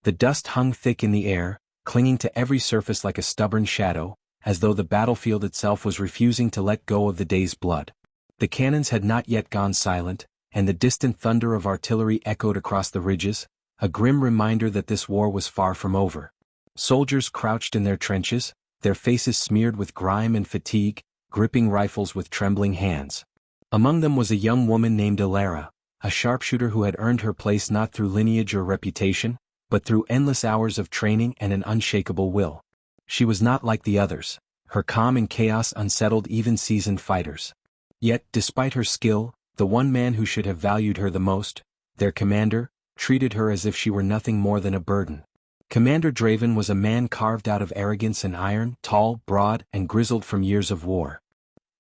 The dust hung thick in the air, clinging to every surface like a stubborn shadow, as though the battlefield itself was refusing to let go of the day's blood. The cannons had not yet gone silent, and the distant thunder of artillery echoed across the ridges, a grim reminder that this war was far from over. Soldiers crouched in their trenches, their faces smeared with grime and fatigue, gripping rifles with trembling hands. Among them was a young woman named Alara, a sharpshooter who had earned her place not through lineage or reputation, but through endless hours of training and an unshakable will. She was not like the others. Her calm in chaos unsettled even seasoned fighters. Yet, despite her skill, the one man who should have valued her the most, their commander, treated her as if she were nothing more than a burden. Commander Draven was a man carved out of arrogance and iron, tall, broad, and grizzled from years of war.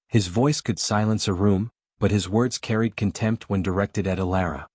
His voice could silence a room, but his words carried contempt when directed at Alara.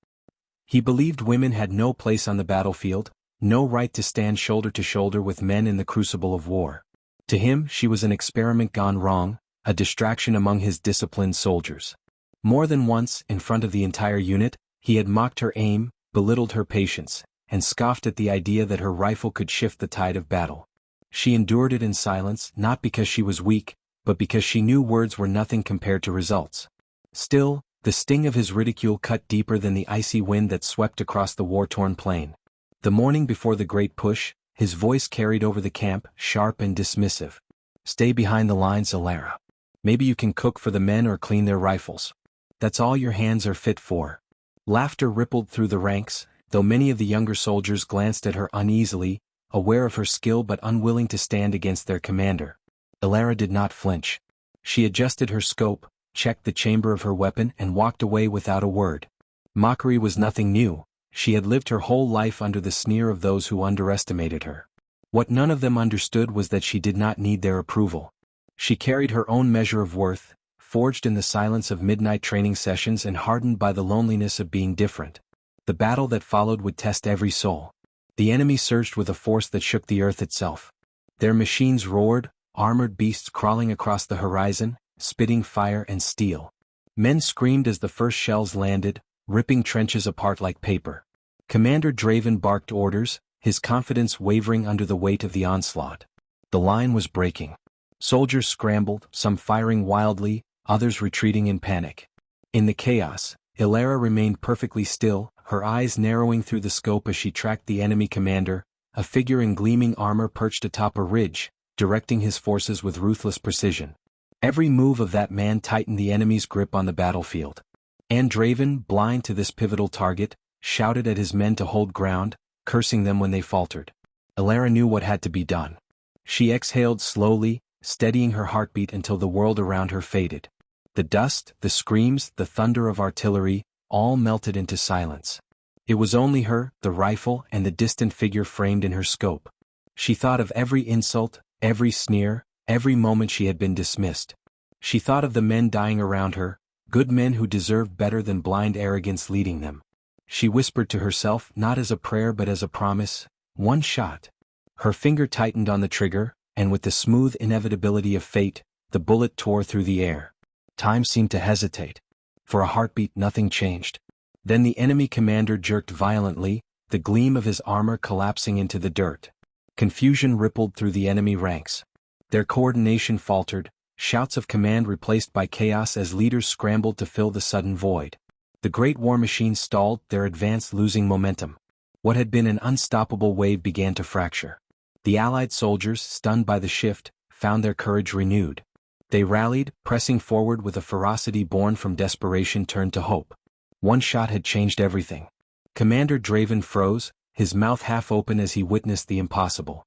He believed women had no place on the battlefield, no right to stand shoulder to shoulder with men in the crucible of war. To him, she was an experiment gone wrong, a distraction among his disciplined soldiers. More than once, in front of the entire unit, he had mocked her aim, belittled her patience, and scoffed at the idea that her rifle could shift the tide of battle. She endured it in silence, not because she was weak, but because she knew words were nothing compared to results. Still, the sting of his ridicule cut deeper than the icy wind that swept across the war-torn plain. The morning before the great push, his voice carried over the camp, sharp and dismissive. "Stay behind the lines, Alara. Maybe you can cook for the men or clean their rifles. That's all your hands are fit for." Laughter rippled through the ranks, though many of the younger soldiers glanced at her uneasily, aware of her skill but unwilling to stand against their commander. Alara did not flinch. She adjusted her scope, checked the chamber of her weapon and walked away without a word. Mockery was nothing new. She had lived her whole life under the sneer of those who underestimated her. What none of them understood was that she did not need their approval. She carried her own measure of worth, forged in the silence of midnight training sessions and hardened by the loneliness of being different. The battle that followed would test every soul. The enemy surged with a force that shook the earth itself. Their machines roared, armored beasts crawling across the horizon, spitting fire and steel. Men screamed as the first shells landed, ripping trenches apart like paper. Commander Draven barked orders, his confidence wavering under the weight of the onslaught. The line was breaking. Soldiers scrambled, some firing wildly, others retreating in panic. In the chaos, Alara remained perfectly still, her eyes narrowing through the scope as she tracked the enemy commander, a figure in gleaming armor perched atop a ridge, directing his forces with ruthless precision. Every move of that man tightened the enemy's grip on the battlefield. And Draven, blind to this pivotal target, shouted at his men to hold ground, cursing them when they faltered. Alara knew what had to be done. She exhaled slowly, steadying her heartbeat until the world around her faded. The dust, the screams, the thunder of artillery, all melted into silence. It was only her, the rifle, and the distant figure framed in her scope. She thought of every insult, every sneer, every moment she had been dismissed. She thought of the men dying around her, good men who deserved better than blind arrogance leading them. She whispered to herself, not as a prayer but as a promise, "One shot." Her finger tightened on the trigger, and with the smooth inevitability of fate, the bullet tore through the air. Time seemed to hesitate. For a heartbeat nothing changed. Then the enemy commander jerked violently, the gleam of his armor collapsing into the dirt. Confusion rippled through the enemy ranks. Their coordination faltered, shouts of command replaced by chaos as leaders scrambled to fill the sudden void. The great war machine stalled, their advance losing momentum. What had been an unstoppable wave began to fracture. The Allied soldiers, stunned by the shift, found their courage renewed. They rallied, pressing forward with a ferocity born from desperation turned to hope. One shot had changed everything. Commander Draven froze, his mouth half open as he witnessed the impossible.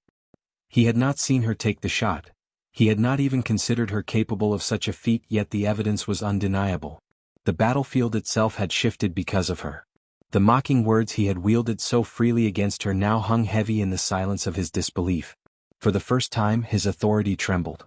He had not seen her take the shot. He had not even considered her capable of such a feat, yet the evidence was undeniable. The battlefield itself had shifted because of her. The mocking words he had wielded so freely against her now hung heavy in the silence of his disbelief. For the first time his authority trembled.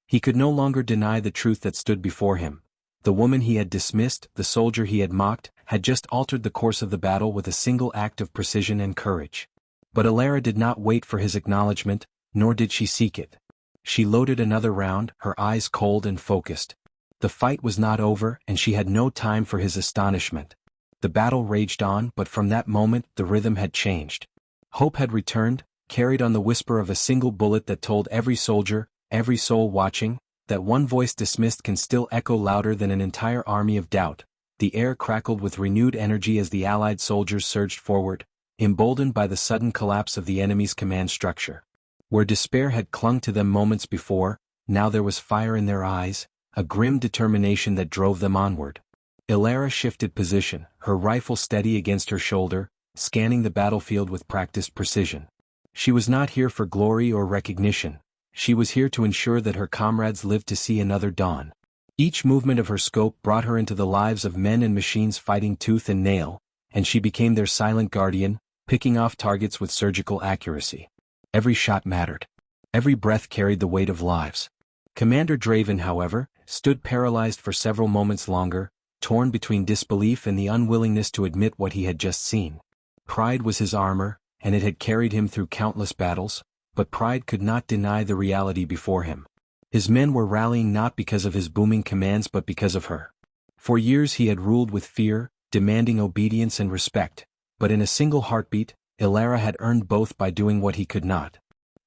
He could no longer deny the truth that stood before him. The woman he had dismissed, the soldier he had mocked, had just altered the course of the battle with a single act of precision and courage. But Alara did not wait for his acknowledgement, nor did she seek it. She loaded another round, her eyes cold and focused. The fight was not over, and she had no time for his astonishment. The battle raged on, but from that moment the rhythm had changed. Hope had returned, carried on the whisper of a single bullet that told every soldier, every soul watching, that one voice dismissed can still echo louder than an entire army of doubt. The air crackled with renewed energy as the Allied soldiers surged forward, emboldened by the sudden collapse of the enemy's command structure. Where despair had clung to them moments before, now there was fire in their eyes, a grim determination that drove them onward. Ilara shifted position, her rifle steady against her shoulder, scanning the battlefield with practiced precision. She was not here for glory or recognition. She was here to ensure that her comrades lived to see another dawn. Each movement of her scope brought her into the lives of men and machines fighting tooth and nail, and she became their silent guardian, picking off targets with surgical accuracy. Every shot mattered. Every breath carried the weight of lives. Commander Draven, however, stood paralyzed for several moments longer, torn between disbelief and the unwillingness to admit what he had just seen. Pride was his armor, and it had carried him through countless battles, but pride could not deny the reality before him. His men were rallying not because of his booming commands but because of her. For years he had ruled with fear, demanding obedience and respect, but in a single heartbeat, Ilara had earned both by doing what he could not.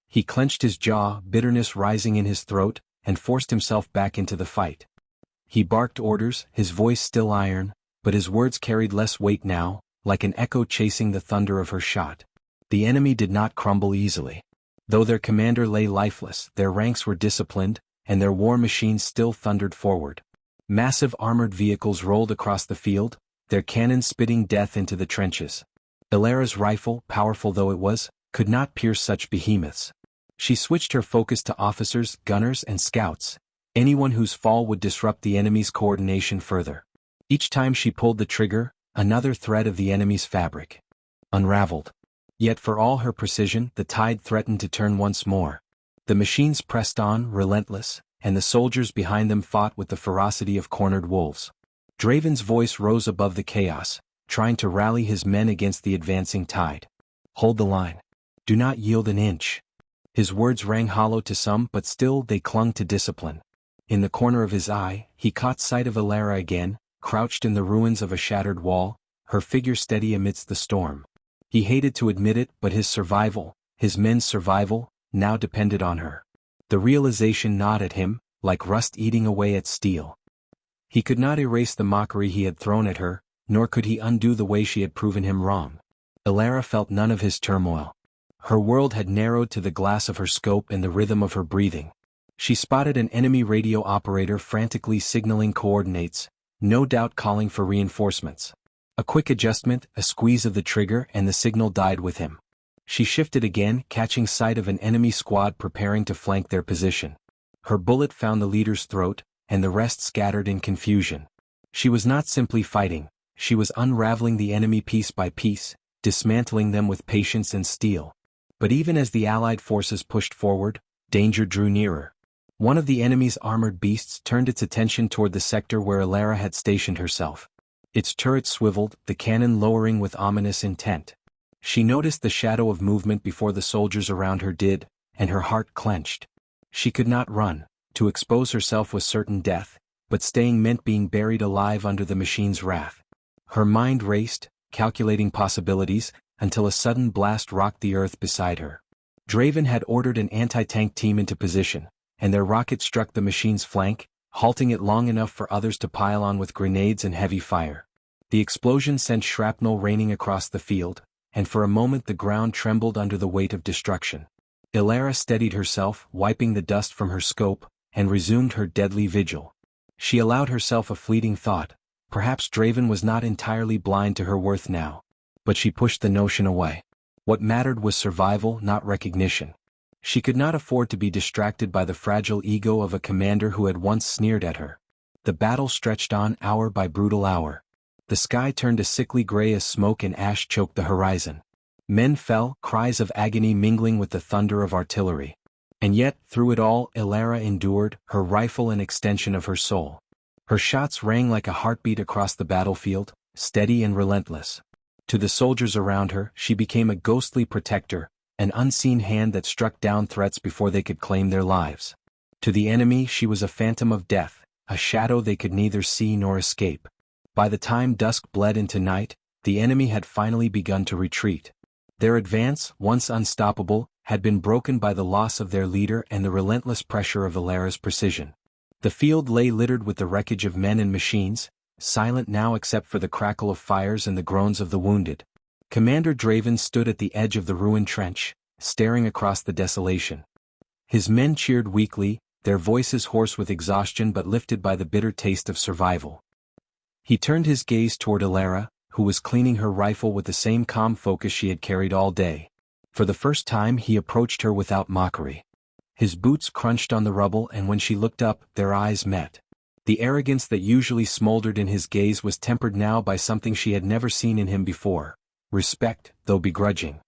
He clenched his jaw, bitterness rising in his throat, and forced himself back into the fight. He barked orders, his voice still iron, but his words carried less weight now, like an echo chasing the thunder of her shot. The enemy did not crumble easily. Though their commander lay lifeless, their ranks were disciplined, and their war machines still thundered forward. Massive armored vehicles rolled across the field, their cannons spitting death into the trenches. Ilara's rifle, powerful though it was, could not pierce such behemoths. She switched her focus to officers, gunners, and scouts, anyone whose fall would disrupt the enemy's coordination further. Each time she pulled the trigger, another thread of the enemy's fabric unraveled. Yet for all her precision, the tide threatened to turn once more. The machines pressed on, relentless, and the soldiers behind them fought with the ferocity of cornered wolves. Draven's voice rose above the chaos, trying to rally his men against the advancing tide. Hold the line. Do not yield an inch. His words rang hollow to some, but still they clung to discipline. In the corner of his eye, he caught sight of Ilara again, crouched in the ruins of a shattered wall, her figure steady amidst the storm. He hated to admit it, but his survival, his men's survival, now depended on her. The realization gnawed at him, like rust eating away at steel. He could not erase the mockery he had thrown at her, nor could he undo the way she had proven him wrong. Ilara felt none of his turmoil. Her world had narrowed to the glass of her scope and the rhythm of her breathing. She spotted an enemy radio operator frantically signaling coordinates, no doubt calling for reinforcements. A quick adjustment, a squeeze of the trigger, and the signal died with him. She shifted again, catching sight of an enemy squad preparing to flank their position. Her bullet found the leader's throat, and the rest scattered in confusion. She was not simply fighting, she was unraveling the enemy piece by piece, dismantling them with patience and steel. But even as the Allied forces pushed forward, danger drew nearer. One of the enemy's armored beasts turned its attention toward the sector where Ilara had stationed herself. Its turret swiveled, the cannon lowering with ominous intent. She noticed the shadow of movement before the soldiers around her did, and her heart clenched. She could not run. To expose herself was certain death, but staying meant being buried alive under the machine's wrath. Her mind raced, calculating possibilities, until a sudden blast rocked the earth beside her. Draven had ordered an anti-tank team into position, and their rocket struck the machine's flank, halting it long enough for others to pile on with grenades and heavy fire. The explosion sent shrapnel raining across the field, and for a moment the ground trembled under the weight of destruction. Ilara steadied herself, wiping the dust from her scope, and resumed her deadly vigil. She allowed herself a fleeting thought. Perhaps Draven was not entirely blind to her worth now. But she pushed the notion away. What mattered was survival, not recognition. She could not afford to be distracted by the fragile ego of a commander who had once sneered at her. The battle stretched on hour by brutal hour. The sky turned a sickly gray as smoke and ash choked the horizon. Men fell, cries of agony mingling with the thunder of artillery. And yet, through it all, Ilara endured, her rifle an extension of her soul. Her shots rang like a heartbeat across the battlefield, steady and relentless. To the soldiers around her, she became a ghostly protector, an unseen hand that struck down threats before they could claim their lives. To the enemy, she was a phantom of death, a shadow they could neither see nor escape. By the time dusk bled into night, the enemy had finally begun to retreat. Their advance, once unstoppable, had been broken by the loss of their leader and the relentless pressure of Ilara's precision. The field lay littered with the wreckage of men and machines, silent now except for the crackle of fires and the groans of the wounded. Commander Draven stood at the edge of the ruined trench, staring across the desolation. His men cheered weakly, their voices hoarse with exhaustion but lifted by the bitter taste of survival. He turned his gaze toward Ilara, who was cleaning her rifle with the same calm focus she had carried all day. For the first time he approached her without mockery. His boots crunched on the rubble, and when she looked up, their eyes met. The arrogance that usually smoldered in his gaze was tempered now by something she had never seen in him before: respect, though begrudging.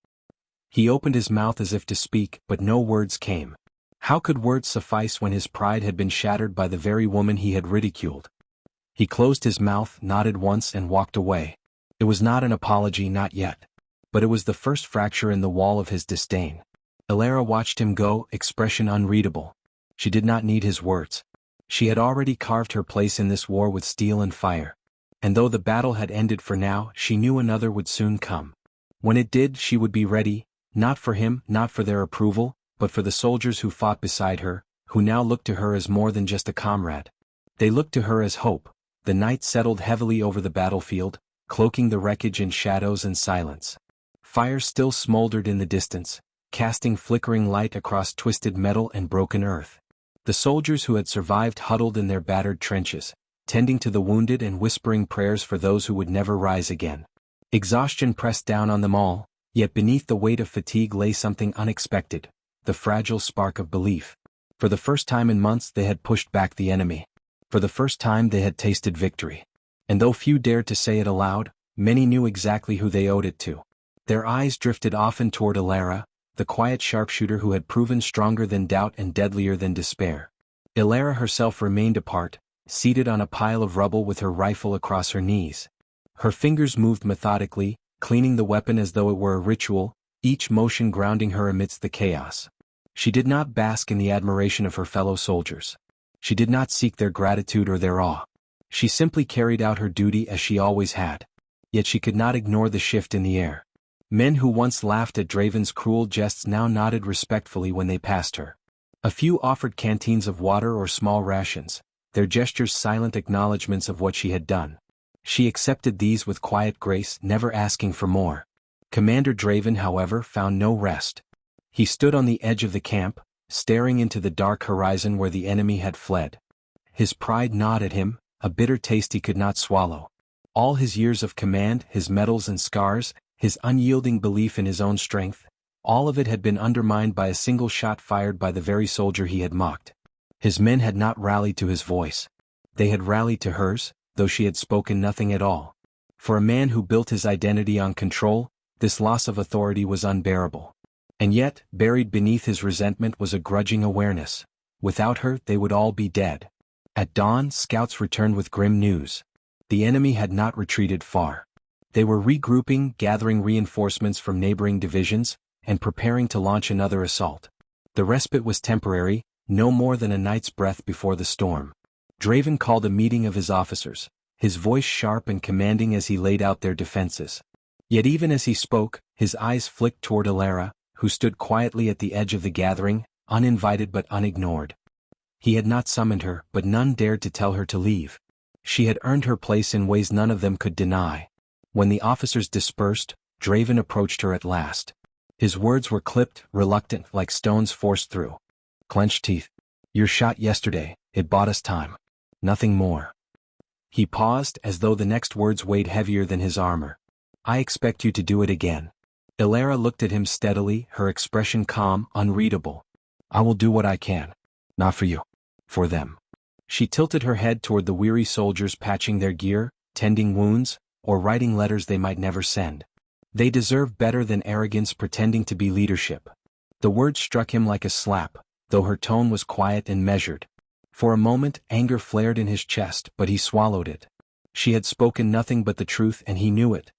He opened his mouth as if to speak, but no words came. How could words suffice when his pride had been shattered by the very woman he had ridiculed? He closed his mouth, nodded once, and walked away. It was not an apology, not yet. But it was the first fracture in the wall of his disdain. Ilara watched him go, expression unreadable. She did not need his words. She had already carved her place in this war with steel and fire. And though the battle had ended for now, she knew another would soon come. When it did, she would be ready, not for him, not for their approval, but for the soldiers who fought beside her, who now looked to her as more than just a comrade. They looked to her as hope. The night settled heavily over the battlefield, cloaking the wreckage in shadows and silence. Fire still smoldered in the distance, casting flickering light across twisted metal and broken earth. The soldiers who had survived huddled in their battered trenches, tending to the wounded and whispering prayers for those who would never rise again. Exhaustion pressed down on them all, yet beneath the weight of fatigue lay something unexpected: the fragile spark of belief. For the first time in months they had pushed back the enemy. For the first time they had tasted victory. And though few dared to say it aloud, many knew exactly who they owed it to. Their eyes drifted often toward Ilara, the quiet sharpshooter who had proven stronger than doubt and deadlier than despair. Ilara herself remained apart, seated on a pile of rubble with her rifle across her knees. Her fingers moved methodically, cleaning the weapon as though it were a ritual, each motion grounding her amidst the chaos. She did not bask in the admiration of her fellow soldiers. She did not seek their gratitude or their awe. She simply carried out her duty as she always had. Yet she could not ignore the shift in the air. Men who once laughed at Draven's cruel jests now nodded respectfully when they passed her. A few offered canteens of water or small rations, their gestures silent acknowledgments of what she had done. She accepted these with quiet grace, never asking for more. Commander Draven, however, found no rest. He stood on the edge of the camp, staring into the dark horizon where the enemy had fled. His pride gnawed at him, a bitter taste he could not swallow. All his years of command, his medals and scars, his unyielding belief in his own strength, all of it had been undermined by a single shot fired by the very soldier he had mocked. His men had not rallied to his voice. They had rallied to hers, though she had spoken nothing at all. For a man who built his identity on control, this loss of authority was unbearable. And yet, buried beneath his resentment was a grudging awareness. Without her, they would all be dead. At dawn, scouts returned with grim news. The enemy had not retreated far. They were regrouping, gathering reinforcements from neighboring divisions, and preparing to launch another assault. The respite was temporary, no more than a night's breath before the storm. Draven called a meeting of his officers, his voice sharp and commanding as he laid out their defenses. Yet even as he spoke, his eyes flicked toward Ilara, who stood quietly at the edge of the gathering, uninvited but unignored. He had not summoned her, but none dared to tell her to leave. She had earned her place in ways none of them could deny. When the officers dispersed, Draven approached her at last. His words were clipped, reluctant, like stones forced through. Clenched teeth. "Your shot yesterday, it bought us time. Nothing more." He paused, as though the next words weighed heavier than his armor. "I expect you to do it again." Ilara looked at him steadily, her expression calm, unreadable. "I will do what I can. Not for you. For them." She tilted her head toward the weary soldiers patching their gear, tending wounds, or writing letters they might never send. They deserve better than arrogance pretending to be leadership. The words struck him like a slap, though her tone was quiet and measured. For a moment, anger flared in his chest, but he swallowed it. She had spoken nothing but the truth, and he knew it.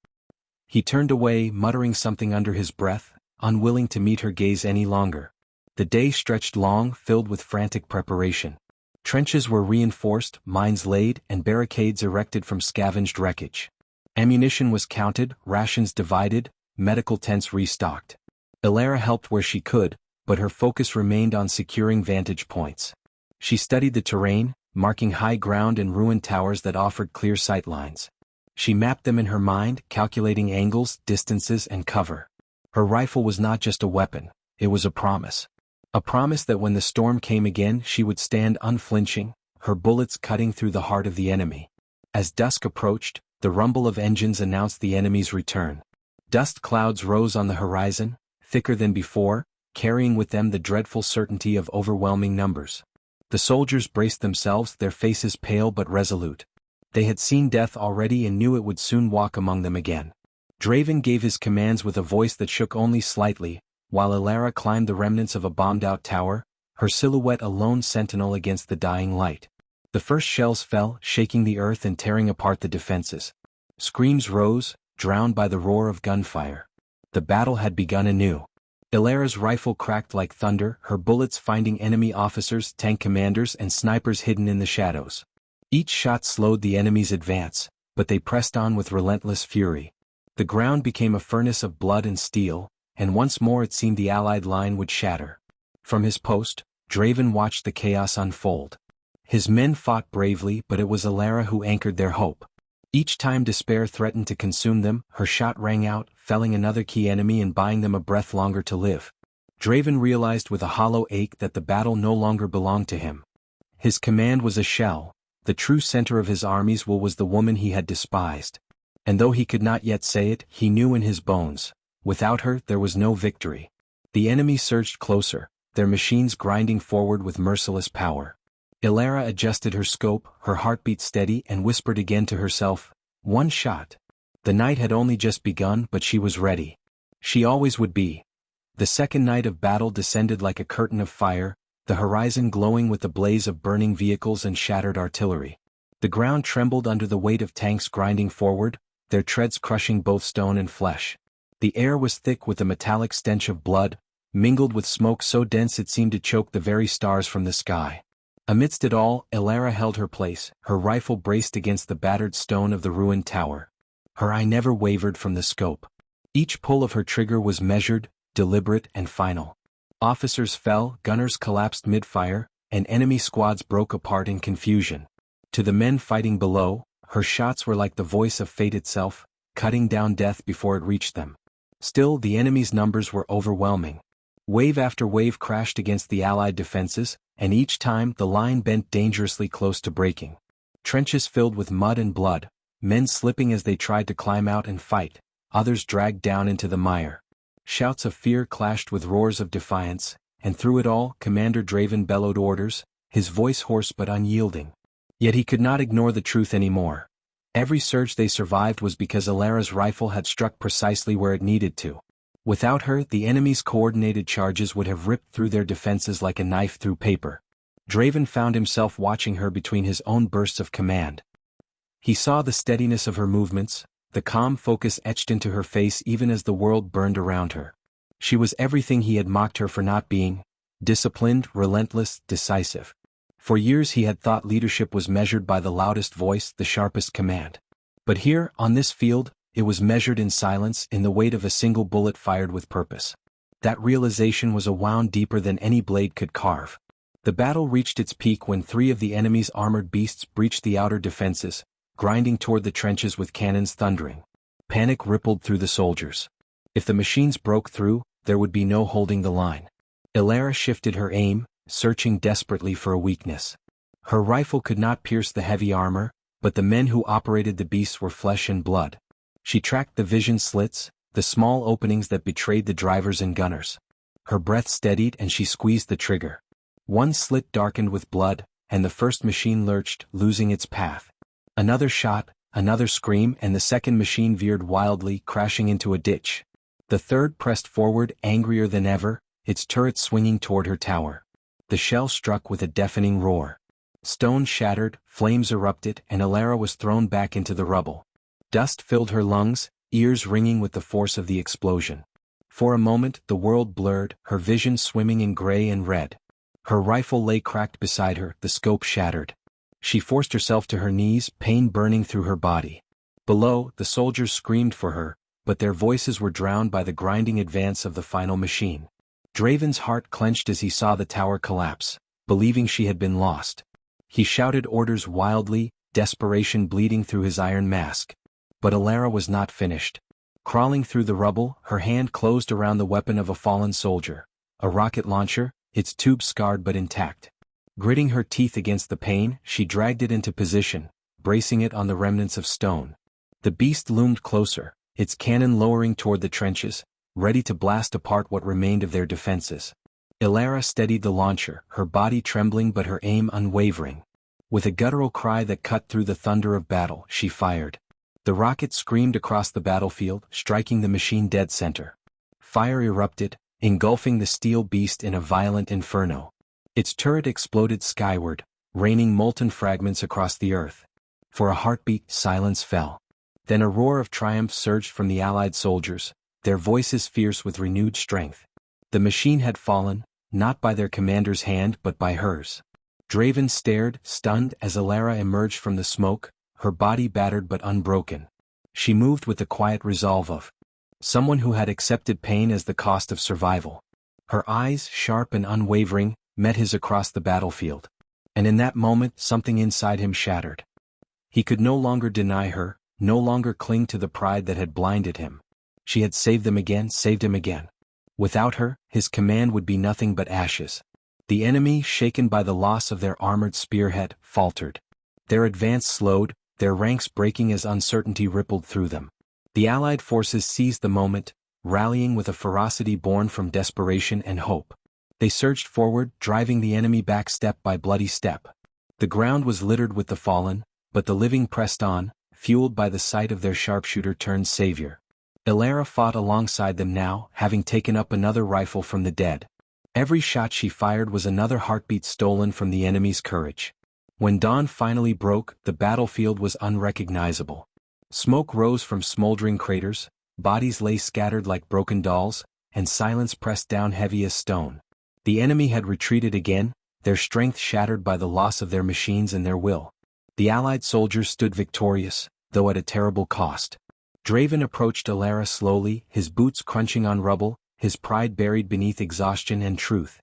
He turned away, muttering something under his breath, unwilling to meet her gaze any longer. The day stretched long, filled with frantic preparation. Trenches were reinforced, mines laid, and barricades erected from scavenged wreckage. Ammunition was counted, rations divided, medical tents restocked. Ilara helped where she could, but her focus remained on securing vantage points. She studied the terrain, marking high ground and ruined towers that offered clear sight lines. She mapped them in her mind, calculating angles, distances, and cover. Her rifle was not just a weapon, it was a promise. A promise that when the storm came again she would stand unflinching, her bullets cutting through the heart of the enemy. As dusk approached, the rumble of engines announced the enemy's return. Dust clouds rose on the horizon, thicker than before, carrying with them the dreadful certainty of overwhelming numbers. The soldiers braced themselves, their faces pale but resolute. They had seen death already and knew it would soon walk among them again. Draven gave his commands with a voice that shook only slightly, while Ilara climbed the remnants of a bombed-out tower, her silhouette a lone sentinel against the dying light. The first shells fell, shaking the earth and tearing apart the defenses. Screams rose, drowned by the roar of gunfire. The battle had begun anew. Ilara's rifle cracked like thunder, her bullets finding enemy officers, tank commanders, and snipers hidden in the shadows. Each shot slowed the enemy's advance, but they pressed on with relentless fury. The ground became a furnace of blood and steel, and once more it seemed the Allied line would shatter. From his post, Draven watched the chaos unfold. His men fought bravely, but it was Ilara who anchored their hope. Each time despair threatened to consume them, her shot rang out, felling another key enemy and buying them a breath longer to live. Draven realized with a hollow ache that the battle no longer belonged to him. His command was a shell, the true center of his army's will was the woman he had despised. And though he could not yet say it, he knew in his bones. Without her, there was no victory. The enemy surged closer, their machines grinding forward with merciless power. Ilara adjusted her scope, her heartbeat steady, and whispered again to herself, "One shot." The night had only just begun, but she was ready. She always would be. The second night of battle descended like a curtain of fire, the horizon glowing with the blaze of burning vehicles and shattered artillery. The ground trembled under the weight of tanks grinding forward, their treads crushing both stone and flesh. The air was thick with a metallic stench of blood, mingled with smoke so dense it seemed to choke the very stars from the sky. Amidst it all, Ilara held her place, her rifle braced against the battered stone of the ruined tower. Her eye never wavered from the scope. Each pull of her trigger was measured, deliberate, and final. Officers fell, gunners collapsed mid-fire, and enemy squads broke apart in confusion. To the men fighting below, her shots were like the voice of fate itself, cutting down death before it reached them. Still, the enemy's numbers were overwhelming. Wave after wave crashed against the Allied defenses, and each time the line bent dangerously close to breaking. Trenches filled with mud and blood, men slipping as they tried to climb out and fight, others dragged down into the mire. Shouts of fear clashed with roars of defiance, and through it all, Commander Draven bellowed orders, his voice hoarse but unyielding. Yet he could not ignore the truth anymore. Every surge they survived was because Ilara's rifle had struck precisely where it needed to. Without her, the enemy's coordinated charges would have ripped through their defenses like a knife through paper. Draven found himself watching her between his own bursts of command. He saw the steadiness of her movements, the calm focus etched into her face even as the world burned around her. She was everything he had mocked her for not being: disciplined, relentless, decisive. For years he had thought leadership was measured by the loudest voice, the sharpest command. But here, on this field, it was measured in silence, in the weight of a single bullet fired with purpose. That realization was a wound deeper than any blade could carve. The battle reached its peak when 3 of the enemy's armored beasts breached the outer defenses, grinding toward the trenches with cannons thundering. Panic rippled through the soldiers. If the machines broke through, there would be no holding the line. Ilara shifted her aim, searching desperately for a weakness. Her rifle could not pierce the heavy armor, but the men who operated the beasts were flesh and blood. She tracked the vision slits, the small openings that betrayed the drivers and gunners. Her breath steadied and she squeezed the trigger. One slit darkened with blood, and the first machine lurched, losing its path. Another shot, another scream, and the second machine veered wildly, crashing into a ditch. The third pressed forward, angrier than ever, its turret swinging toward her tower. The shell struck with a deafening roar. Stone shattered, flames erupted, and Ilara was thrown back into the rubble. Dust filled her lungs, ears ringing with the force of the explosion. For a moment, the world blurred, her vision swimming in gray and red. Her rifle lay cracked beside her, the scope shattered. She forced herself to her knees, pain burning through her body. Below, the soldiers screamed for her, but their voices were drowned by the grinding advance of the final machine. Draven's heart clenched as he saw the tower collapse, believing she had been lost. He shouted orders wildly, desperation bleeding through his iron mask. But Alara was not finished. Crawling through the rubble, her hand closed around the weapon of a fallen soldier, a rocket launcher, its tube scarred but intact. Gritting her teeth against the pain, she dragged it into position, bracing it on the remnants of stone. The beast loomed closer, its cannon lowering toward the trenches, ready to blast apart what remained of their defenses. Alara steadied the launcher, her body trembling but her aim unwavering. With a guttural cry that cut through the thunder of battle, she fired. The rocket screamed across the battlefield, striking the machine dead center. Fire erupted, engulfing the steel beast in a violent inferno. Its turret exploded skyward, raining molten fragments across the earth. For a heartbeat, silence fell. Then a roar of triumph surged from the Allied soldiers, their voices fierce with renewed strength. The machine had fallen, not by their commander's hand but by hers. Draven stared, stunned, as Alara emerged from the smoke, her body battered but unbroken. She moved with the quiet resolve of someone who had accepted pain as the cost of survival. Her eyes, sharp and unwavering, met his across the battlefield. And in that moment something inside him shattered. He could no longer deny her, no longer cling to the pride that had blinded him. She had saved them again, saved him again. Without her, his command would be nothing but ashes. The enemy, shaken by the loss of their armored spearhead, faltered. Their advance slowed, their ranks breaking as uncertainty rippled through them. The Allied forces seized the moment, rallying with a ferocity born from desperation and hope. They surged forward, driving the enemy back step by bloody step. The ground was littered with the fallen, but the living pressed on, fueled by the sight of their sharpshooter-turned-savior. Alara fought alongside them now, having taken up another rifle from the dead. Every shot she fired was another heartbeat stolen from the enemy's courage. When dawn finally broke, the battlefield was unrecognizable. Smoke rose from smoldering craters, bodies lay scattered like broken dolls, and silence pressed down heavy as stone. The enemy had retreated again, their strength shattered by the loss of their machines and their will. The Allied soldiers stood victorious, though at a terrible cost. Draven approached Alara slowly, his boots crunching on rubble, his pride buried beneath exhaustion and truth.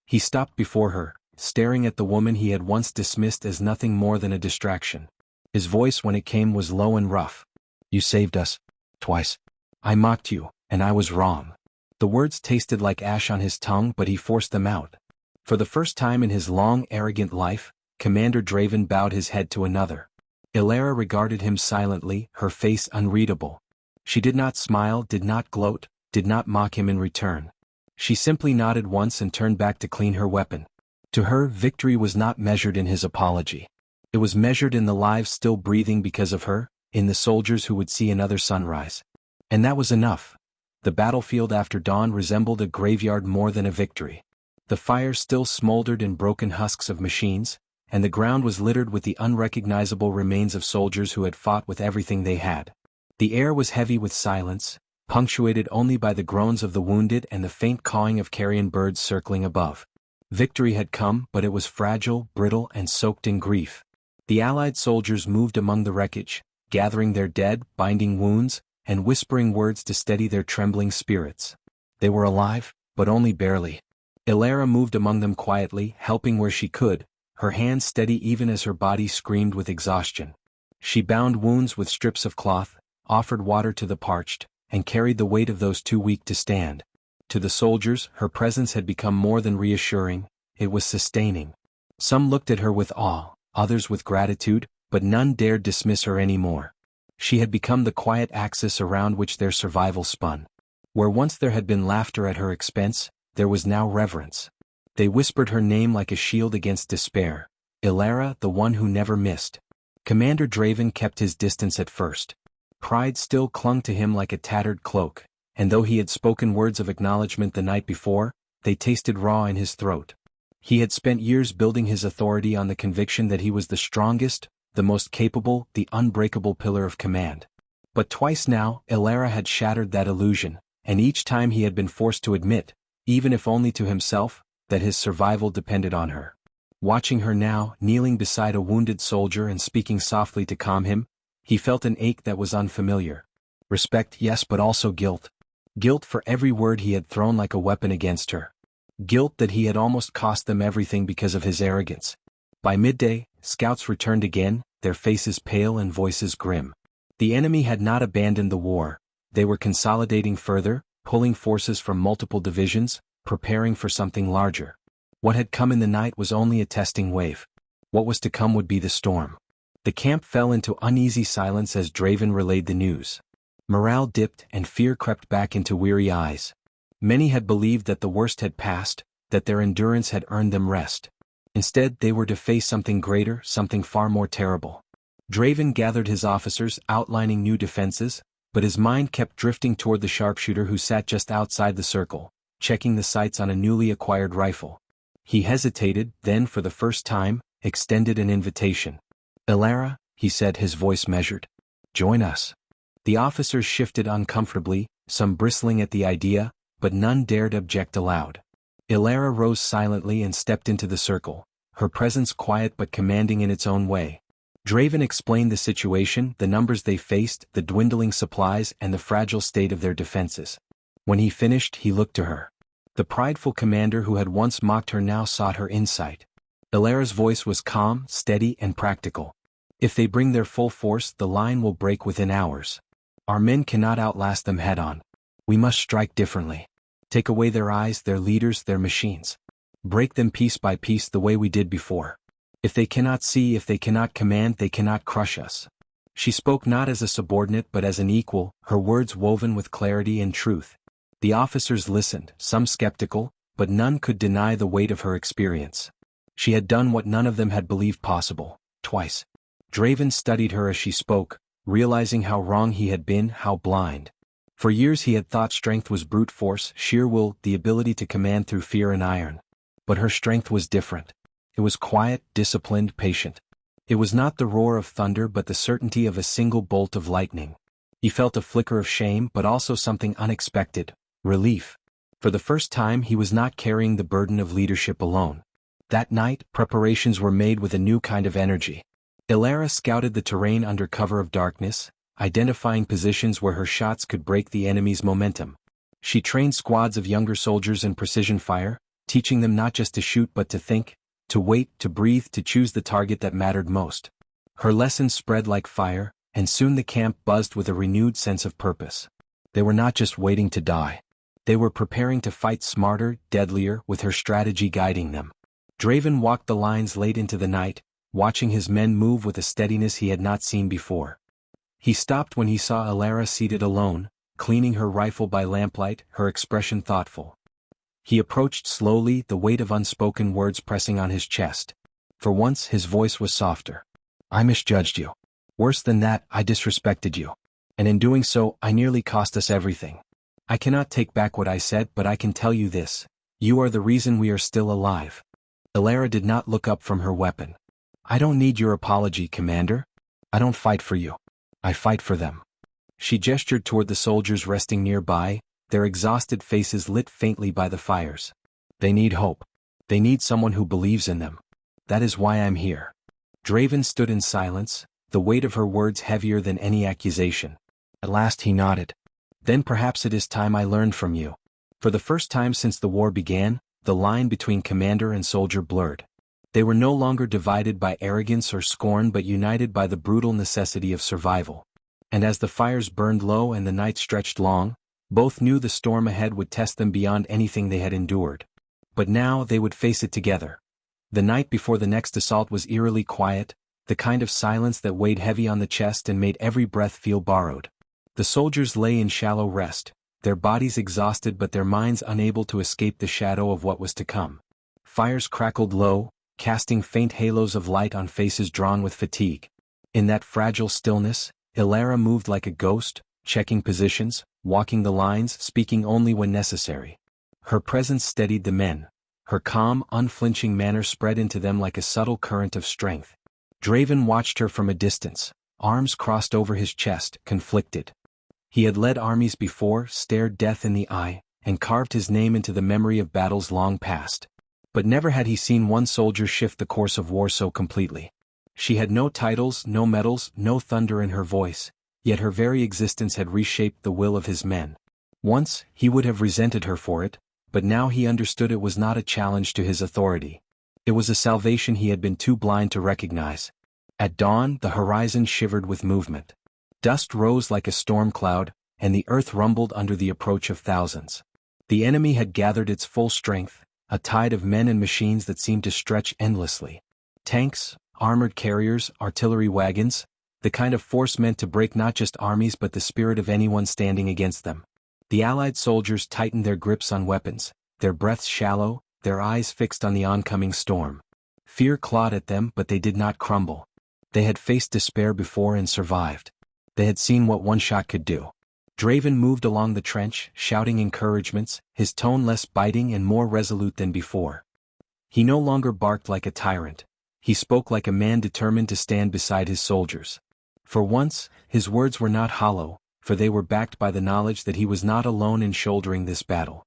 He stopped before her, staring at the woman he had once dismissed as nothing more than a distraction. His voice when it came was low and rough. "You saved us. Twice. I mocked you, and I was wrong." The words tasted like ash on his tongue, but he forced them out. For the first time in his long, arrogant life, Commander Draven bowed his head to another. Alara regarded him silently, her face unreadable. She did not smile, did not gloat, did not mock him in return. She simply nodded once and turned back to clean her weapon. To her, victory was not measured in his apology. It was measured in the lives still breathing because of her, in the soldiers who would see another sunrise. And that was enough. The battlefield after dawn resembled a graveyard more than a victory. The fire still smoldered in broken husks of machines, and the ground was littered with the unrecognizable remains of soldiers who had fought with everything they had. The air was heavy with silence, punctuated only by the groans of the wounded and the faint cawing of carrion birds circling above. Victory had come, but it was fragile, brittle, and soaked in grief. The Allied soldiers moved among the wreckage, gathering their dead, binding wounds, and whispering words to steady their trembling spirits. They were alive, but only barely. Alara moved among them quietly, helping where she could, her hands steady even as her body screamed with exhaustion. She bound wounds with strips of cloth, offered water to the parched, and carried the weight of those too weak to stand. To the soldiers, her presence had become more than reassuring, it was sustaining. Some looked at her with awe, others with gratitude, but none dared dismiss her anymore. She had become the quiet axis around which their survival spun. Where once there had been laughter at her expense, there was now reverence. They whispered her name like a shield against despair. Alara, the one who never missed. Commander Draven kept his distance at first. Pride still clung to him like a tattered cloak, and though he had spoken words of acknowledgement the night before, they tasted raw in his throat. He had spent years building his authority on the conviction that he was the strongest, the most capable, the unbreakable pillar of command. But twice now, Alara had shattered that illusion, and each time he had been forced to admit, even if only to himself, that his survival depended on her. Watching her now, kneeling beside a wounded soldier and speaking softly to calm him, he felt an ache that was unfamiliar. Respect, yes, but also guilt. Guilt for every word he had thrown like a weapon against her. Guilt that he had almost cost them everything because of his arrogance. By midday, scouts returned again, their faces pale and voices grim. The enemy had not abandoned the war. They were consolidating further, pulling forces from multiple divisions, preparing for something larger. What had come in the night was only a testing wave. What was to come would be the storm. The camp fell into uneasy silence as Draven relayed the news. Morale dipped and fear crept back into weary eyes. Many had believed that the worst had passed, that their endurance had earned them rest. Instead, they were to face something greater, something far more terrible. Draven gathered his officers, outlining new defenses, but his mind kept drifting toward the sharpshooter who sat just outside the circle, checking the sights on a newly acquired rifle. He hesitated, then for the first time, extended an invitation. "Elara," he said, his voice measured. "Join us." The officers shifted uncomfortably, some bristling at the idea, but none dared object aloud. Elara rose silently and stepped into the circle, her presence quiet but commanding in its own way. Draven explained the situation, the numbers they faced, the dwindling supplies, and the fragile state of their defenses. When he finished, he looked to her. The prideful commander who had once mocked her now sought her insight. Elara's voice was calm, steady, and practical. "If they bring their full force, the line will break within hours. Our men cannot outlast them head-on. We must strike differently. Take away their eyes, their leaders, their machines. Break them piece by piece the way we did before. If they cannot see, if they cannot command, they cannot crush us." She spoke not as a subordinate but as an equal, her words woven with clarity and truth. The officers listened, some skeptical, but none could deny the weight of her experience. She had done what none of them had believed possible, twice. Draven studied her as she spoke, realizing how wrong he had been, how blind. For years he had thought strength was brute force, sheer will, the ability to command through fear and iron. But her strength was different. It was quiet, disciplined, patient. It was not the roar of thunder but the certainty of a single bolt of lightning. He felt a flicker of shame but also something unexpected, relief. For the first time he was not carrying the burden of leadership alone. That night, preparations were made with a new kind of energy. Elara scouted the terrain under cover of darkness, identifying positions where her shots could break the enemy's momentum. She trained squads of younger soldiers in precision fire, teaching them not just to shoot but to think, to wait, to breathe, to choose the target that mattered most. Her lessons spread like fire, and soon the camp buzzed with a renewed sense of purpose. They were not just waiting to die. They were preparing to fight smarter, deadlier, with her strategy guiding them. Draven walked the lines late into the night, watching his men move with a steadiness he had not seen before. He stopped when he saw Elara seated alone, cleaning her rifle by lamplight, her expression thoughtful. He approached slowly, the weight of unspoken words pressing on his chest. For once his voice was softer. "I misjudged you. Worse than that, I disrespected you. And in doing so, I nearly cost us everything. I cannot take back what I said, but I can tell you this. You are the reason we are still alive." Elara did not look up from her weapon. "I don't need your apology, Commander. I don't fight for you. I fight for them." She gestured toward the soldiers resting nearby, their exhausted faces lit faintly by the fires. "They need hope. They need someone who believes in them. That is why I'm here." Draven stood in silence, the weight of her words heavier than any accusation. At last he nodded. "Then perhaps it is time I learned from you." For the first time since the war began, the line between commander and soldier blurred. They were no longer divided by arrogance or scorn but united by the brutal necessity of survival. And as the fires burned low and the night stretched long, both knew the storm ahead would test them beyond anything they had endured. But now they would face it together. The night before the next assault was eerily quiet, the kind of silence that weighed heavy on the chest and made every breath feel borrowed. The soldiers lay in shallow rest, their bodies exhausted but their minds unable to escape the shadow of what was to come. Fires crackled low, casting faint halos of light on faces drawn with fatigue. In that fragile stillness, Elara moved like a ghost, checking positions, walking the lines, speaking only when necessary. Her presence steadied the men. Her calm, unflinching manner spread into them like a subtle current of strength. Draven watched her from a distance, arms crossed over his chest, conflicted. He had led armies before, stared death in the eye, and carved his name into the memory of battles long past. But never had he seen one soldier shift the course of war so completely. She had no titles, no medals, no thunder in her voice, yet her very existence had reshaped the will of his men. Once, he would have resented her for it, but now he understood it was not a challenge to his authority. It was a salvation he had been too blind to recognize. At dawn, the horizon shivered with movement. Dust rose like a storm cloud, and the earth rumbled under the approach of thousands. The enemy had gathered its full strength, a tide of men and machines that seemed to stretch endlessly. Tanks, armored carriers, artillery wagons, the kind of force meant to break not just armies but the spirit of anyone standing against them. The Allied soldiers tightened their grips on weapons, their breaths shallow, their eyes fixed on the oncoming storm. Fear clawed at them, but they did not crumble. They had faced despair before and survived. They had seen what one shot could do. Draven moved along the trench, shouting encouragements, his tone less biting and more resolute than before. He no longer barked like a tyrant. He spoke like a man determined to stand beside his soldiers. For once, his words were not hollow, for they were backed by the knowledge that he was not alone in shouldering this battle.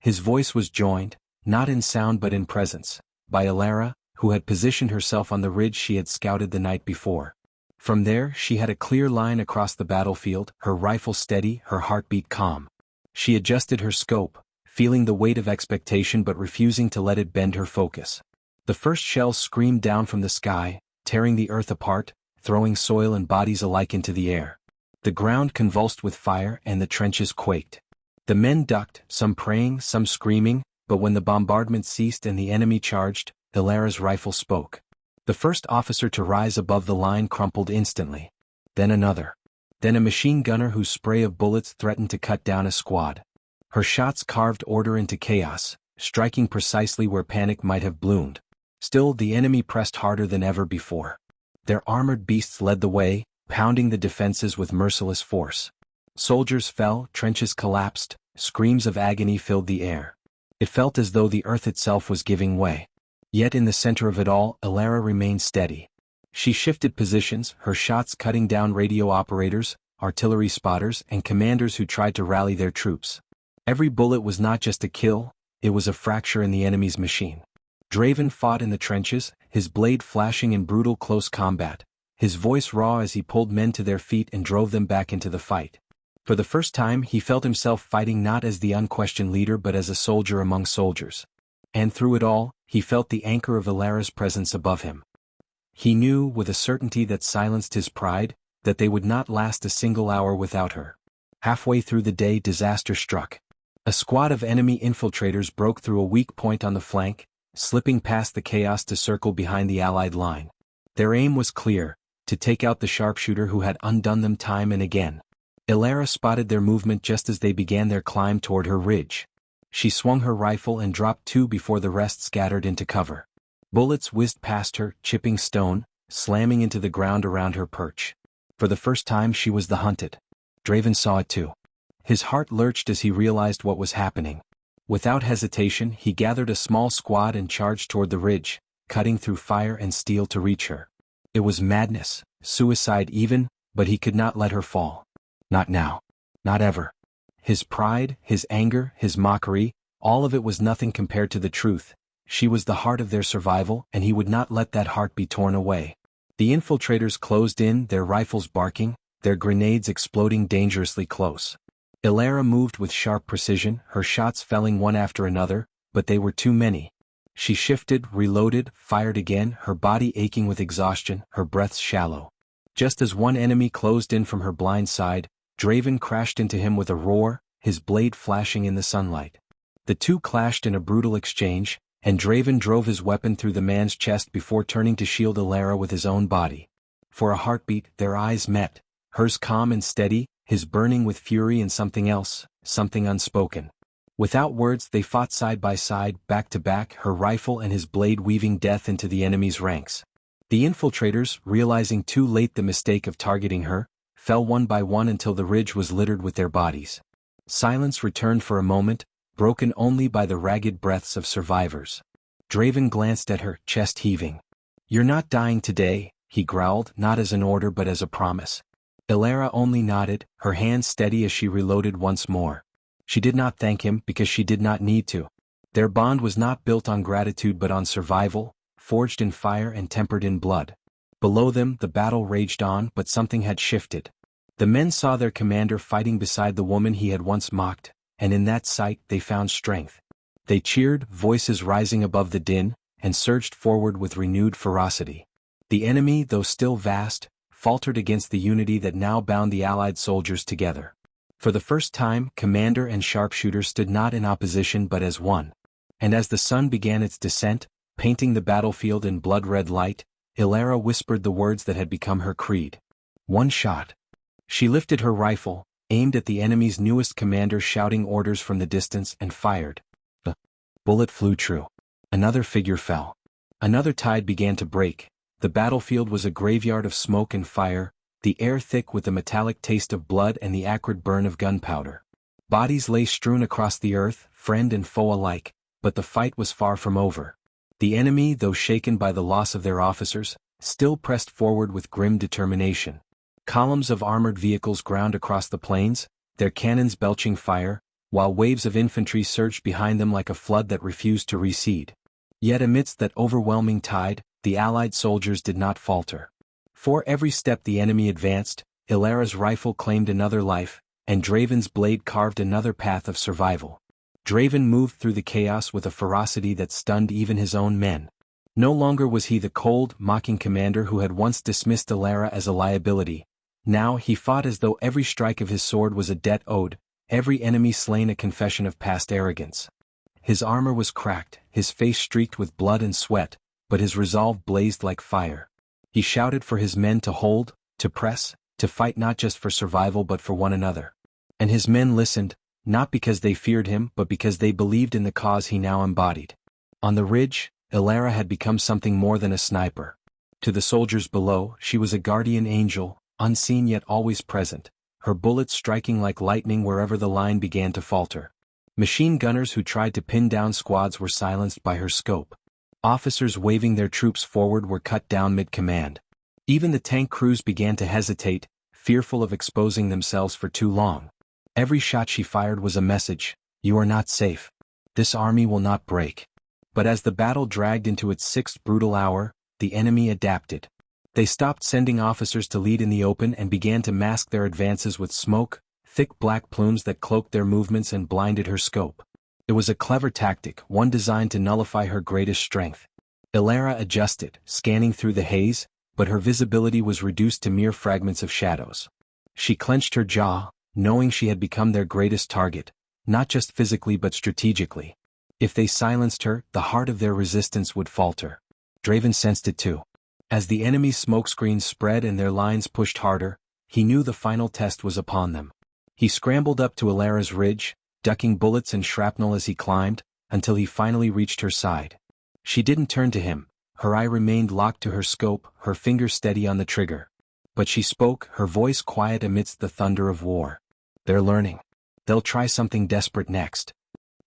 His voice was joined, not in sound but in presence, by Alara, who had positioned herself on the ridge she had scouted the night before. From there she had a clear line across the battlefield, her rifle steady, her heartbeat calm. She adjusted her scope, feeling the weight of expectation but refusing to let it bend her focus. The first shells screamed down from the sky, tearing the earth apart, throwing soil and bodies alike into the air. The ground convulsed with fire and the trenches quaked. The men ducked, some praying, some screaming, but when the bombardment ceased and the enemy charged, Alara's rifle spoke. The first officer to rise above the line crumpled instantly. Then another. Then a machine gunner whose spray of bullets threatened to cut down a squad. Her shots carved order into chaos, striking precisely where panic might have bloomed. Still, the enemy pressed harder than ever before. Their armored beasts led the way, pounding the defenses with merciless force. Soldiers fell, trenches collapsed, screams of agony filled the air. It felt as though the earth itself was giving way. Yet in the center of it all, Alara remained steady. She shifted positions, her shots cutting down radio operators, artillery spotters, and commanders who tried to rally their troops. Every bullet was not just a kill, it was a fracture in the enemy's machine. Draven fought in the trenches, his blade flashing in brutal close combat, his voice raw as he pulled men to their feet and drove them back into the fight. For the first time he felt himself fighting not as the unquestioned leader but as a soldier among soldiers. And through it all, he felt the anchor of Alara's presence above him. He knew, with a certainty that silenced his pride, that they would not last a single hour without her. Halfway through the day, disaster struck. A squad of enemy infiltrators broke through a weak point on the flank, slipping past the chaos to circle behind the Allied line. Their aim was clear, to take out the sharpshooter who had undone them time and again. Alara spotted their movement just as they began their climb toward her ridge. She swung her rifle and dropped two before the rest scattered into cover. Bullets whizzed past her, chipping stone, slamming into the ground around her perch. For the first time she was the hunted. Draven saw it too. His heart lurched as he realized what was happening. Without hesitation he gathered a small squad and charged toward the ridge, cutting through fire and steel to reach her. It was madness, suicide even, but he could not let her fall. Not now. Not ever. His pride, his anger, his mockery, all of it was nothing compared to the truth. She was the heart of their survival, and he would not let that heart be torn away. The infiltrators closed in, their rifles barking, their grenades exploding dangerously close. Alara moved with sharp precision, her shots felling one after another, but they were too many. She shifted, reloaded, fired again, her body aching with exhaustion, her breaths shallow. Just as one enemy closed in from her blind side, Draven crashed into him with a roar, his blade flashing in the sunlight. The two clashed in a brutal exchange, and Draven drove his weapon through the man's chest before turning to shield Alara with his own body. For a heartbeat, their eyes met, hers calm and steady, his burning with fury and something else, something unspoken. Without words they fought side by side, back to back, her rifle and his blade weaving death into the enemy's ranks. The infiltrators, realizing too late the mistake of targeting her, fell one by one until the ridge was littered with their bodies. Silence returned for a moment, broken only by the ragged breaths of survivors. Draven glanced at her, chest heaving. "You're not dying today," he growled, not as an order but as a promise. Alara only nodded, her hands steady as she reloaded once more. She did not thank him because she did not need to. Their bond was not built on gratitude but on survival, forged in fire and tempered in blood. Below them the battle raged on, but something had shifted. The men saw their commander fighting beside the woman he had once mocked, and in that sight they found strength. They cheered, voices rising above the din, and surged forward with renewed ferocity. The enemy, though still vast, faltered against the unity that now bound the Allied soldiers together. For the first time, commander and sharpshooter stood not in opposition but as one. And as the sun began its descent, painting the battlefield in blood-red light, Ilara whispered the words that had become her creed. One shot. She lifted her rifle, aimed at the enemy's newest commander, shouting orders from the distance, and fired. The bullet flew true. Another figure fell. Another tide began to break. The battlefield was a graveyard of smoke and fire, the air thick with the metallic taste of blood and the acrid burn of gunpowder. Bodies lay strewn across the earth, friend and foe alike, but the fight was far from over. The enemy, though shaken by the loss of their officers, still pressed forward with grim determination. Columns of armored vehicles ground across the plains, their cannons belching fire, while waves of infantry surged behind them like a flood that refused to recede. Yet amidst that overwhelming tide, the Allied soldiers did not falter. For every step the enemy advanced, Ilara's rifle claimed another life, and Draven's blade carved another path of survival. Draven moved through the chaos with a ferocity that stunned even his own men. No longer was he the cold, mocking commander who had once dismissed Ilara as a liability. Now he fought as though every strike of his sword was a debt owed, every enemy slain a confession of past arrogance. His armor was cracked, his face streaked with blood and sweat, but his resolve blazed like fire. He shouted for his men to hold, to press, to fight not just for survival but for one another. And his men listened, not because they feared him but because they believed in the cause he now embodied. On the ridge, Ilara had become something more than a sniper. To the soldiers below, she was a guardian angel, unseen yet always present, her bullets striking like lightning wherever the line began to falter. Machine gunners who tried to pin down squads were silenced by her scope. Officers waving their troops forward were cut down mid-command. Even the tank crews began to hesitate, fearful of exposing themselves for too long. Every shot she fired was a message: you are not safe. This army will not break. But as the battle dragged into its sixth brutal hour, the enemy adapted. They stopped sending officers to lead in the open and began to mask their advances with smoke, thick black plumes that cloaked their movements and blinded her scope. It was a clever tactic, one designed to nullify her greatest strength. Ilara adjusted, scanning through the haze, but her visibility was reduced to mere fragments of shadows. She clenched her jaw, knowing she had become their greatest target, not just physically but strategically. If they silenced her, the heart of their resistance would falter. Draven sensed it too. As the enemy's smokescreens spread and their lines pushed harder, he knew the final test was upon them. He scrambled up to Ilara's ridge, ducking bullets and shrapnel as he climbed, until he finally reached her side. She didn't turn to him, her eye remained locked to her scope, her finger steady on the trigger. But she spoke, her voice quiet amidst the thunder of war. They're learning. They'll try something desperate next.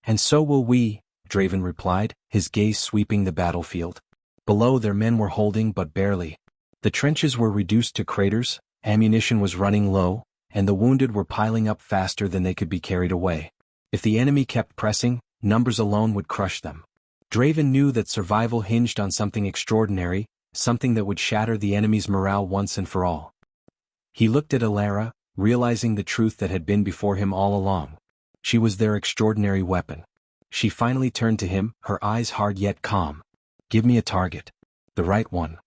And so will we, Draven replied, his gaze sweeping the battlefield. Below their men were holding but barely. The trenches were reduced to craters, ammunition was running low, and the wounded were piling up faster than they could be carried away. If the enemy kept pressing, numbers alone would crush them. Draven knew that survival hinged on something extraordinary, something that would shatter the enemy's morale once and for all. He looked at Ilara, realizing the truth that had been before him all along. She was their extraordinary weapon. She finally turned to him, her eyes hard yet calm. Give me a target. The right one.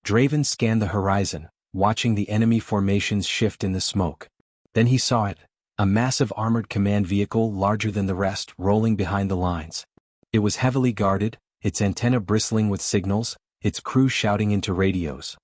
Draven scanned the horizon, watching the enemy formations shift in the smoke. Then he saw it, a massive armored command vehicle larger than the rest rolling behind the lines. It was heavily guarded, its antenna bristling with signals, its crew shouting into radios.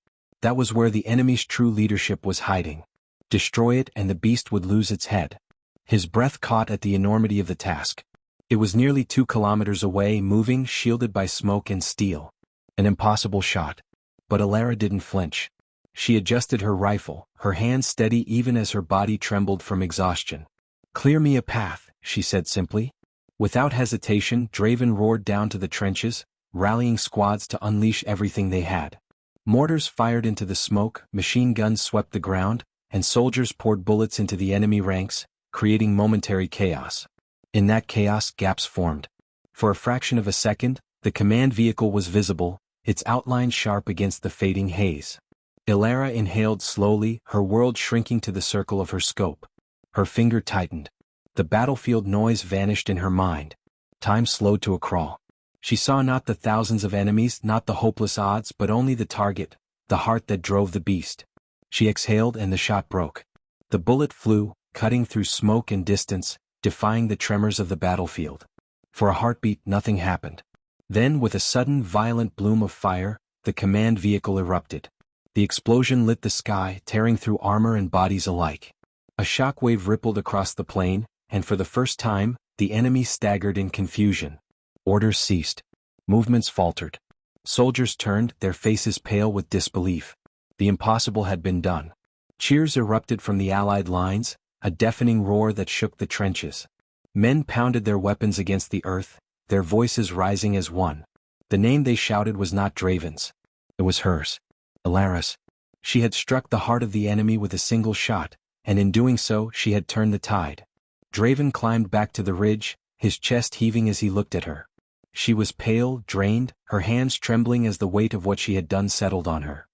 That was where the enemy's true leadership was hiding. Destroy it and the beast would lose its head. His breath caught at the enormity of the task. It was nearly 2 kilometers away, moving, shielded by smoke and steel. An impossible shot. But Ilara didn't flinch. She adjusted her rifle, her hands steady even as her body trembled from exhaustion. Clear me a path, she said simply. Without hesitation, Draven roared down to the trenches, rallying squads to unleash everything they had. Mortars fired into the smoke, machine guns swept the ground, and soldiers poured bullets into the enemy ranks, creating momentary chaos. In that chaos, gaps formed. For a fraction of a second, the command vehicle was visible, its outline sharp against the fading haze. Ilara inhaled slowly, her world shrinking to the circle of her scope. Her finger tightened. The battlefield noise vanished in her mind. Time slowed to a crawl. She saw not the thousands of enemies, not the hopeless odds, but only the target, the heart that drove the beast. She exhaled and the shot broke. The bullet flew, cutting through smoke and distance, defying the tremors of the battlefield. For a heartbeat, nothing happened. Then, with a sudden violent bloom of fire, the command vehicle erupted. The explosion lit the sky, tearing through armor and bodies alike. A shockwave rippled across the plain, and for the first time, the enemy staggered in confusion. Orders ceased. Movements faltered. Soldiers turned, their faces pale with disbelief. The impossible had been done. Cheers erupted from the Allied lines, a deafening roar that shook the trenches. Men pounded their weapons against the earth, their voices rising as one. The name they shouted was not Draven's. It was hers. Ilara's. She had struck the heart of the enemy with a single shot, and in doing so she had turned the tide. Draven climbed back to the ridge, his chest heaving as he looked at her. She was pale, drained, her hands trembling as the weight of what she had done settled on her.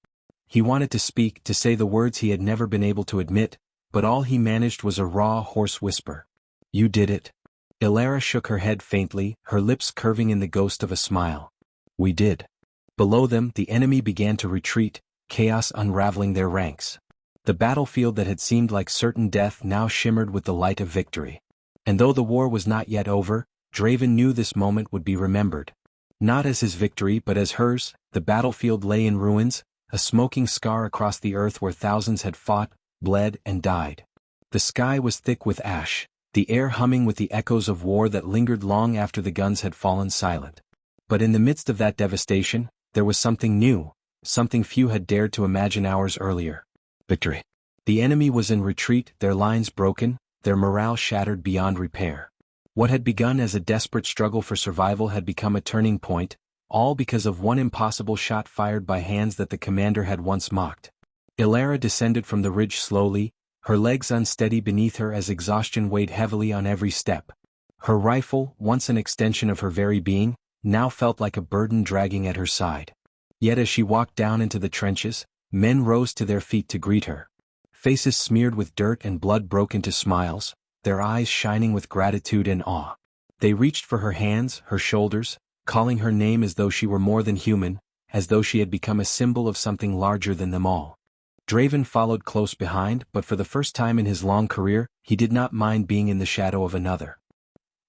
He wanted to speak, to say the words he had never been able to admit, but all he managed was a raw, hoarse whisper. "You did it." Ilara shook her head faintly, her lips curving in the ghost of a smile. "We did." Below them, the enemy began to retreat, chaos unraveling their ranks. The battlefield that had seemed like certain death now shimmered with the light of victory. And though the war was not yet over, Draven knew this moment would be remembered. Not as his victory but as hers. The battlefield lay in ruins, a smoking scar across the earth where thousands had fought, bled, and died. The sky was thick with ash, the air humming with the echoes of war that lingered long after the guns had fallen silent. But in the midst of that devastation, there was something new, something few had dared to imagine hours earlier. Victory. The enemy was in retreat, their lines broken, their morale shattered beyond repair. What had begun as a desperate struggle for survival had become a turning point, all because of one impossible shot fired by hands that the commander had once mocked. Ilara descended from the ridge slowly, her legs unsteady beneath her as exhaustion weighed heavily on every step. Her rifle, once an extension of her very being, now felt like a burden dragging at her side. Yet as she walked down into the trenches, men rose to their feet to greet her. Faces smeared with dirt and blood broke into smiles, their eyes shining with gratitude and awe. They reached for her hands, her shoulders, calling her name as though she were more than human, as though she had become a symbol of something larger than them all. Draven followed close behind, but for the first time in his long career, he did not mind being in the shadow of another.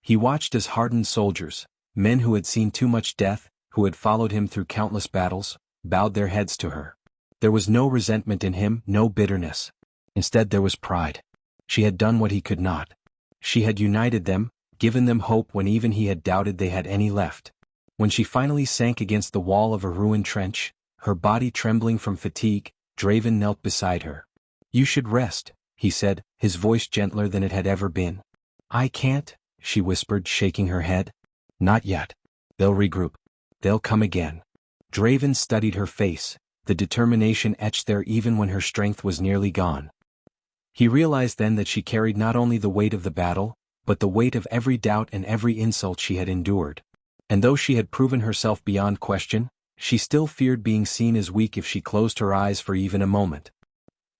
He watched as hardened soldiers, men who had seen too much death, who had followed him through countless battles, bowed their heads to her. There was no resentment in him, no bitterness. Instead there was pride. She had done what he could not. She had united them, given them hope when even he had doubted they had any left. When she finally sank against the wall of a ruined trench, her body trembling from fatigue, Draven knelt beside her. "You should rest," he said, his voice gentler than it had ever been. "I can't," she whispered, shaking her head. "Not yet. They'll regroup. They'll come again." Draven studied her face, the determination etched there even when her strength was nearly gone. He realized then that she carried not only the weight of the battle, but the weight of every doubt and every insult she had endured. And though she had proven herself beyond question, she still feared being seen as weak if she closed her eyes for even a moment.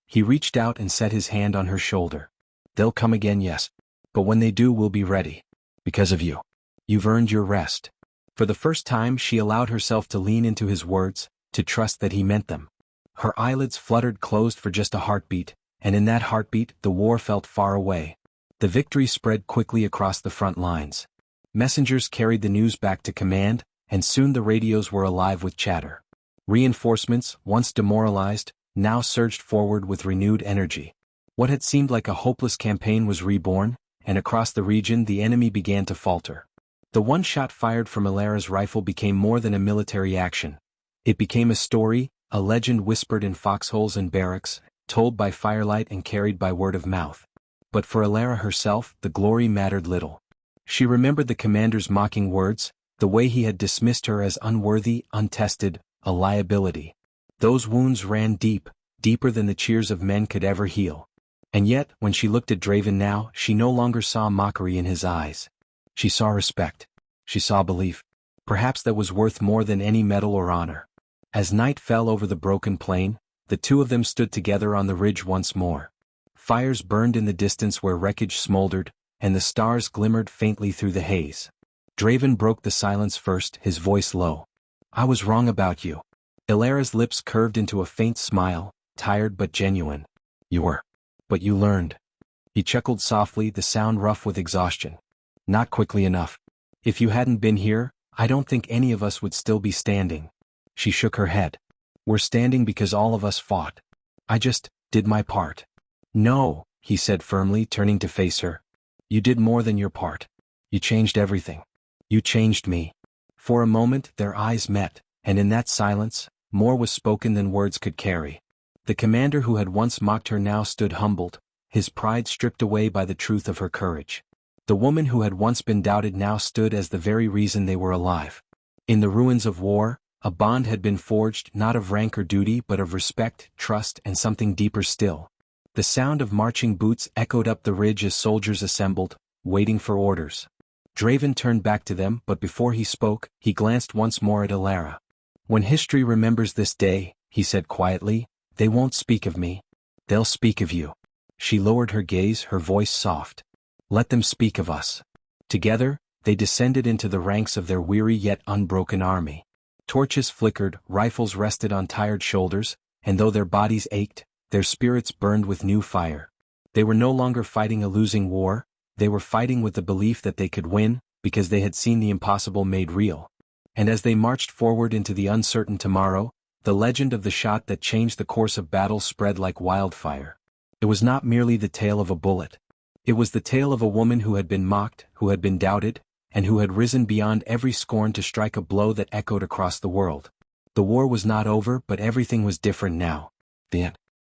He reached out and set his hand on her shoulder. "They'll come again, yes. But when they do, we'll be ready. Because of you. You've earned your rest." For the first time she allowed herself to lean into his words, to trust that he meant them. Her eyelids fluttered closed for just a heartbeat, and in that heartbeat the war felt far away. The victory spread quickly across the front lines. Messengers carried the news back to command, and soon the radios were alive with chatter. Reinforcements, once demoralized, now surged forward with renewed energy. What had seemed like a hopeless campaign was reborn, and across the region the enemy began to falter. The one shot fired from Ilara's rifle became more than a military action. It became a story, a legend whispered in foxholes and barracks, told by firelight and carried by word of mouth. But for Ilara herself, the glory mattered little. She remembered the commander's mocking words, the way he had dismissed her as unworthy, untested, a liability. Those wounds ran deep, deeper than the cheers of men could ever heal. And yet, when she looked at Draven now, she no longer saw mockery in his eyes. She saw respect. She saw belief. Perhaps that was worth more than any medal or honor. As night fell over the broken plain, The two of them stood together on the ridge once more. Fires burned in the distance where wreckage smoldered, and the stars glimmered faintly through the haze. Draven broke the silence first, his voice low. "I was wrong about you." Ilara's lips curved into a faint smile, tired but genuine. "You were. But you learned." He chuckled softly, the sound rough with exhaustion. "Not quickly enough. If you hadn't been here, I don't think any of us would still be standing." She shook her head. "We're standing because all of us fought. I just did my part." "No," he said firmly, turning to face her. "You did more than your part. You changed everything. You changed me." For a moment their eyes met, and in that silence, more was spoken than words could carry. The commander who had once mocked her now stood humbled, his pride stripped away by the truth of her courage. The woman who had once been doubted now stood as the very reason they were alive. In the ruins of war, a bond had been forged not of rank or duty but of respect, trust, and something deeper still. The sound of marching boots echoed up the ridge as soldiers assembled, waiting for orders. Draven turned back to them, but before he spoke, he glanced once more at Ilara. "When history remembers this day," he said quietly, "they won't speak of me. They'll speak of you." She lowered her gaze, her voice soft. "Let them speak of us." Together, they descended into the ranks of their weary yet unbroken army. Torches flickered, rifles rested on tired shoulders, and though their bodies ached, their spirits burned with new fire. They were no longer fighting a losing war, they were fighting with the belief that they could win, because they had seen the impossible made real. And as they marched forward into the uncertain tomorrow, the legend of the shot that changed the course of battle spread like wildfire. It was not merely the tale of a bullet. It was the tale of a woman who had been mocked, who had been doubted, and who had risen beyond every scorn to strike a blow that echoed across the world. The war was not over, but everything was different now. The end.